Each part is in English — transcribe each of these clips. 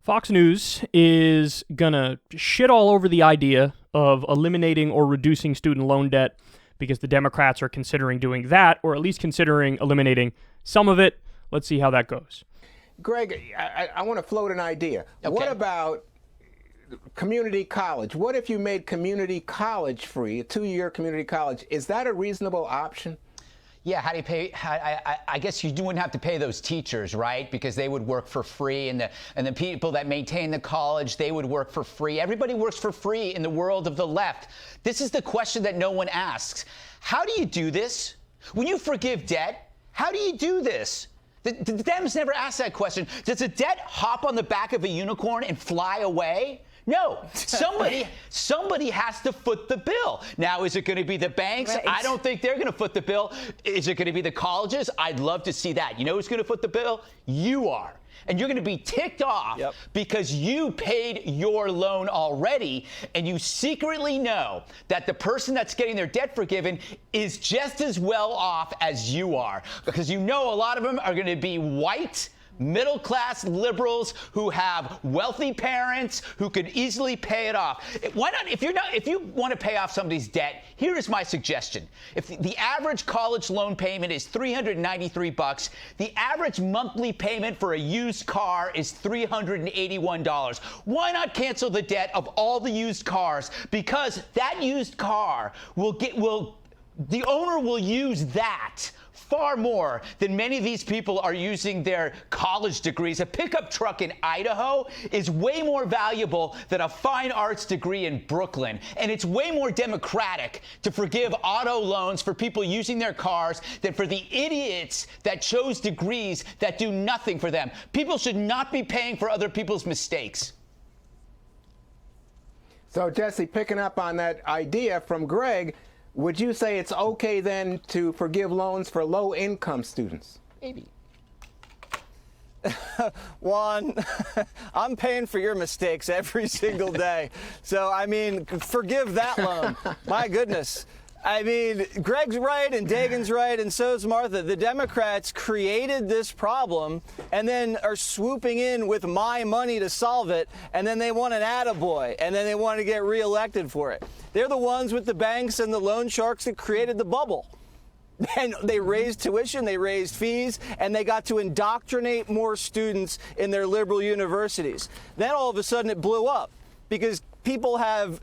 Fox News is going to shit all over the idea of eliminating or reducing student loan debt because the Democrats are considering doing that, or at least considering eliminating some of it. Let's see how that goes. Greg, I want to float an idea. Okay. What about community college? What if you made community college free, a 2-year community college? Is that a reasonable option? Yeah, how do you pay? I guess you wouldn't have to pay those teachers, right? Because they would work for free, and the people that maintain the college, they would work for free. Everybody works for free in the world of the left. This is the question that no one asks. How do you do this? When you forgive debt, how do you do this? The Dems never ask that question. Does a debt hop on the back of a unicorn and fly away? No, somebody has to foot the bill. Now, is it going to be the banks? Right. I don't think they're going to foot the bill. Is it going to be the colleges? I'd love to see that. You know who's going to foot the bill? You are. And you're going to be ticked off because you paid your loan already, and you secretly know that the person that's getting their debt forgiven is just as well off as you are, because you know a lot of them are going to be white, middle-class liberals who have wealthy parents who could easily pay it off. Why not? If you want to pay off somebody's debt, here is my suggestion. If the average college loan payment is $393, the average monthly payment for a used car is $381. Why not cancel the debt of all the used cars? Because that used car the owner will use that far more than many of these people are using their college degrees. A pickup truck in Idaho is way more valuable than a fine arts degree in Brooklyn. And it's way more democratic to forgive auto loans for people using their cars than for the idiots that chose degrees that do nothing for them. People should not be paying for other people's mistakes. So, Jesse, picking up on that idea from Greg, would you say it's okay then to forgive loans for low-income students? Maybe. Juan, I'm paying for your mistakes every single day. So, I mean, forgive that loan. My goodness. I mean, Greg's right and Dagan's right, and so is Martha. The Democrats created this problem and then are swooping in with my money to solve it, and then they want an attaboy, and then they want to get reelected for it. They're the ones with the banks and the loan sharks that created the bubble. And they raised tuition, they raised fees, and they got to indoctrinate more students in their liberal universities. Then all of a sudden it blew up because people have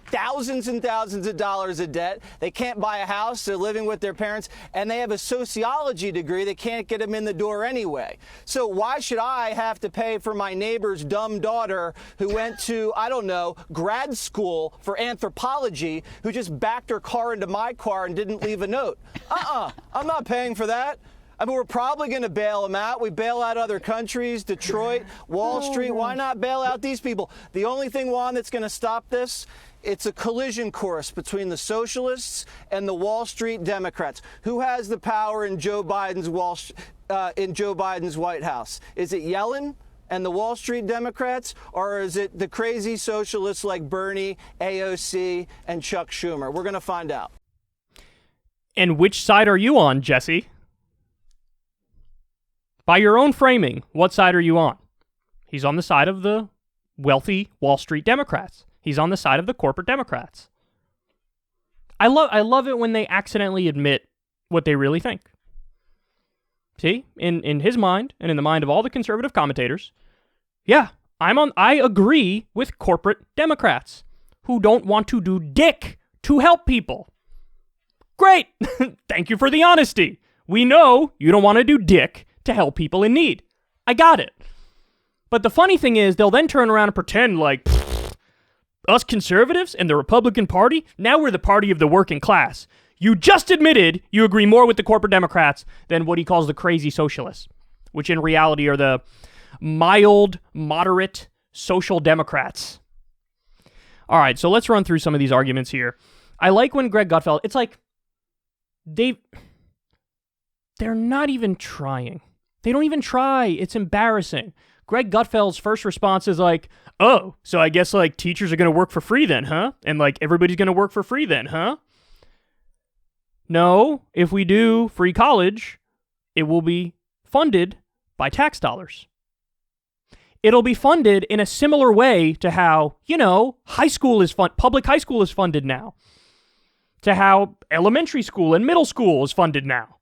thousands and thousands of dollars of debt. They can't buy a house. They're living with their parents, and they have a sociology degree that can't get them in the door anyway. So why should I have to pay for my neighbor's dumb daughter who went to, I don't know, grad school for anthropology, who just backed her car into my car and didn't leave a note? I'm not paying for that. I mean, we're probably going to bail them out. We bail out other countries, Detroit, Wall Street. Why not bail out these people? The only thing, Juan, that's going to stop this, it's a collision course between the socialists and the Wall Street Democrats. Who has the power in Joe Biden's White House? Is it Yellen and the Wall Street Democrats, or is it the crazy socialists like Bernie, AOC, and Chuck Schumer? We're going to find out. And which side are you on, Jesse? By your own framing, what side are you on? He's on the side of the wealthy Wall Street Democrats. He's on the side of the corporate Democrats. I love it when they accidentally admit what they really think. See, in his mind and in the mind of all the conservative commentators, yeah, I agree with corporate Democrats who don't want to do dick to help people. Great. Thank you for the honesty. We know you don't want to do dick to help people in need. I got it. But the funny thing is, they'll then turn around and pretend like, us conservatives and the Republican Party, now we're the party of the working class. You just admitted you agree more with the corporate Democrats than what he calls the crazy socialists, which in reality are the mild, moderate social democrats. All right, so let's run through some of these arguments here. I like when Greg Gutfeld, it's like, they're not even trying. They don't even try. It's embarrassing. Greg Gutfeld's first response is like, oh, so I guess like teachers are going to work for free then, huh? And like everybody's going to work for free then, huh? No, if we do free college, it will be funded by tax dollars. it'll be funded in a similar way to how, public high school is funded now, to how elementary school and middle school is funded now.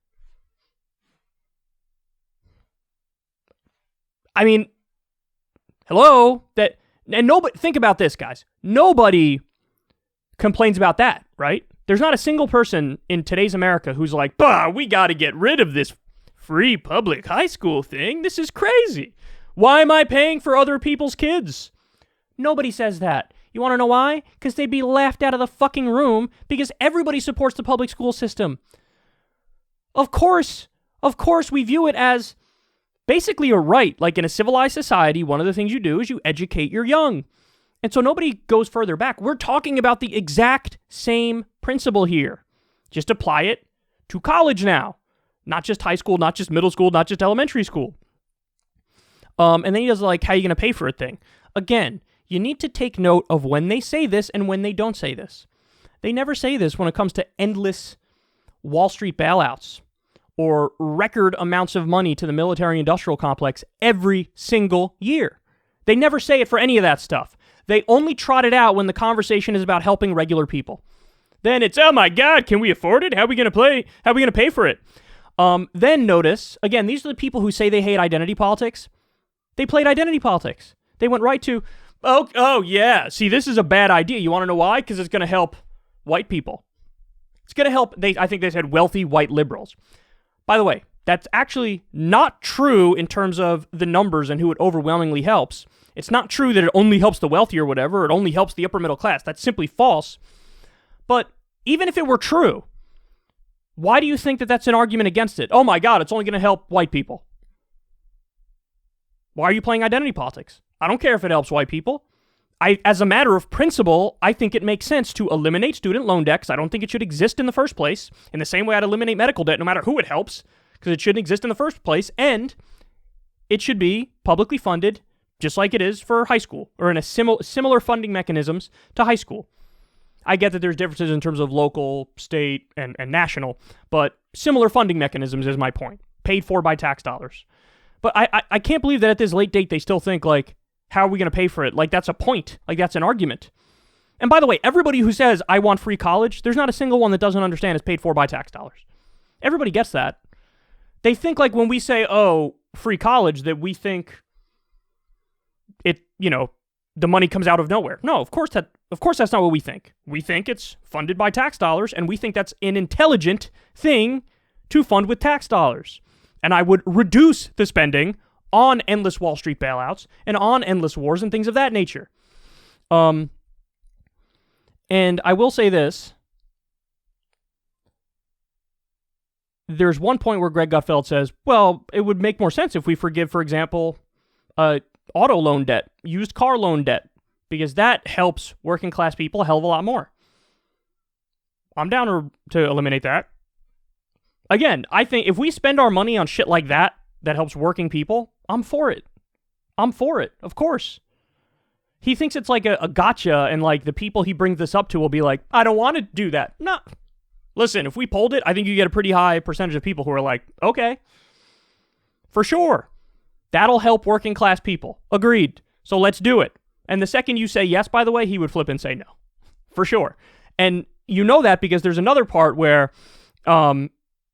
I mean, hello? Nobody, think about this, guys. Nobody complains about that, right? There's not a single person in today's America who's like, bah, we got to get rid of this free public high school thing. This is crazy. Why am I paying for other people's kids? Nobody says that. You want to know why? Because they'd be laughed out of the fucking room because everybody supports the public school system. Of course we view it as basically a right. Like in a civilized society, one of the things you do is you educate your young. And so nobody goes further back. We're talking about the exact same principle here. Just apply it to college now. Not just high school, not just middle school, not just elementary school. And then he does like, how are you going to pay for a thing? Again, you need to take note of when they say this and when they don't say this. They never say this when it comes to endless Wall Street bailouts or record amounts of money to the military-industrial complex every single year. They never say it for any of that stuff. They only trot it out when the conversation is about helping regular people. Then it's, oh my God, can we afford it? How are we going to pay for it? Then notice, again, these are the people who say they hate identity politics. They played identity politics. They went right to, oh yeah, see, this is a bad idea. You want to know why? Because it's going to help white people. It's going to help, I think they said wealthy white liberals. By the way, that's actually not true in terms of the numbers and who it overwhelmingly helps. It's not true that it only helps the wealthy or whatever. It only helps the upper middle class. That's simply false. But even if it were true, why do you think that that's an argument against it? Oh my God, it's only going to help white people. Why are you playing identity politics? I don't care if it helps white people. As a matter of principle, I think it makes sense to eliminate student loan debt because I don't think it should exist in the first place. In the same way I'd eliminate medical debt no matter who it helps because it shouldn't exist in the first place. And it should be publicly funded just like it is for high school or in a similar funding mechanisms to high school. I get that there's differences in terms of local, state, and national, but similar funding mechanisms is my point. Paid for by tax dollars. But I can't believe that at this late date they still think, like, how are we going to pay for it? Like, that's a point. Like, that's an argument. And by the way, everybody who says, I want free college, there's not a single one that doesn't understand it's paid for by tax dollars. Everybody gets that. They think, like, when we say, oh, free college, that we think it, the money comes out of nowhere. No, of course that's not what we think. We think it's funded by tax dollars, and we think that's an intelligent thing to fund with tax dollars. And I would reduce the spending on endless Wall Street bailouts and on endless wars and things of that nature. And I will say this. There's one point where Greg Gutfeld says, well, it would make more sense if we forgive, for example, auto loan debt, used car loan debt, because that helps working class people a hell of a lot more. I'm down to eliminate that. Again, I think if we spend our money on shit like that helps working people, I'm for it. Of course. He thinks it's like a gotcha, and like the people he brings this up to will be like, I don't want to do that. No. Listen, if we polled it, I think you get a pretty high percentage of people who are like, okay, for sure. That'll help working class people. Agreed. So let's do it. And the second you say yes, by the way, he would flip and say no. For sure. And you know that because there's another part where Juan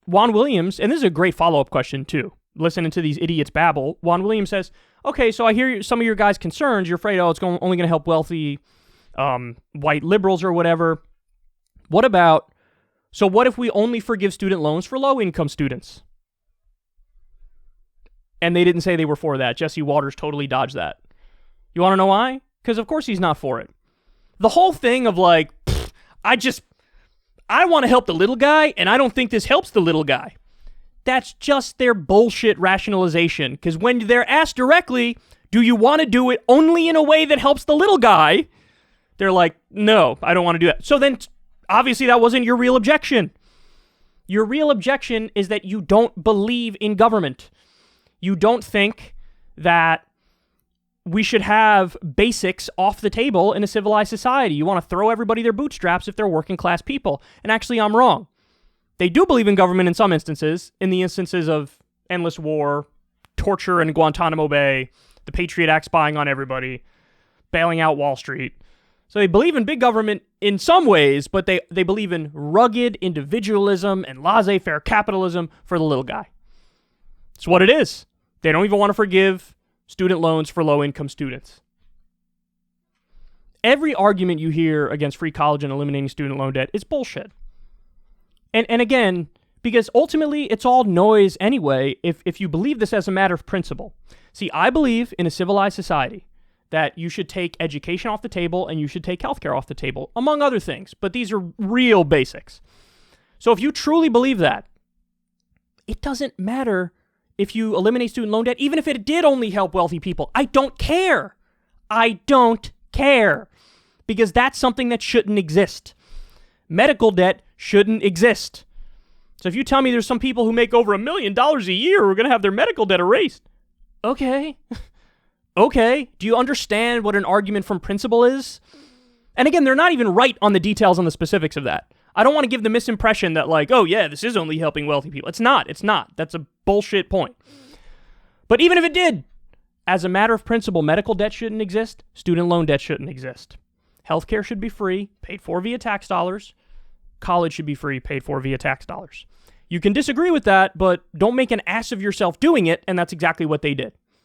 Williams, and this is a great follow-up question too, listening to these idiots babble, Juan Williams says, okay, so I hear some of your guys' concerns. You're afraid, it's only going to help wealthy white liberals or whatever. What if we only forgive student loans for low-income students? And they didn't say they were for that. Jesse Waters totally dodged that. You want to know why? Because of course he's not for it. The whole thing of like, I want to help the little guy, and I don't think this helps the little guy. That's just their bullshit rationalization. Because when they're asked directly, do you want to do it only in a way that helps the little guy? They're like, no, I don't want to do that. So then, obviously that wasn't your real objection. Your real objection is that you don't believe in government. You don't think that we should have basics off the table in a civilized society. You want to throw everybody their bootstraps if they're working class people. And actually, I'm wrong. They do believe in government in some instances, in the instances of endless war, torture in Guantanamo Bay, the Patriot Act spying on everybody, bailing out Wall Street. So they believe in big government in some ways, but they believe in rugged individualism and laissez-faire capitalism for the little guy. It's what it is. They don't even want to forgive student loans for low-income students. Every argument you hear against free college and eliminating student loan debt is bullshit. And again, because ultimately it's all noise anyway if you believe this as a matter of principle. See, I believe in a civilized society that you should take education off the table and you should take healthcare off the table, among other things. But these are real basics. So if you truly believe that, it doesn't matter if you eliminate student loan debt, even if it did only help wealthy people. I don't care. I don't care. Because that's something that shouldn't exist. Medical debt shouldn't exist. So if you tell me there's some people who make over $1 million a year who are going to have their medical debt erased, okay. Okay. Do you understand what an argument from principle is? And again, they're not even right on the details on the specifics of that. I don't want to give the misimpression that like, oh yeah, this is only helping wealthy people. It's not. That's a bullshit point. But even if it did, as a matter of principle, medical debt shouldn't exist. Student loan debt shouldn't exist. Healthcare should be free, paid for via tax dollars. College should be free, paid for via tax dollars. You can disagree with that, but don't make an ass of yourself doing it, and that's exactly what they did.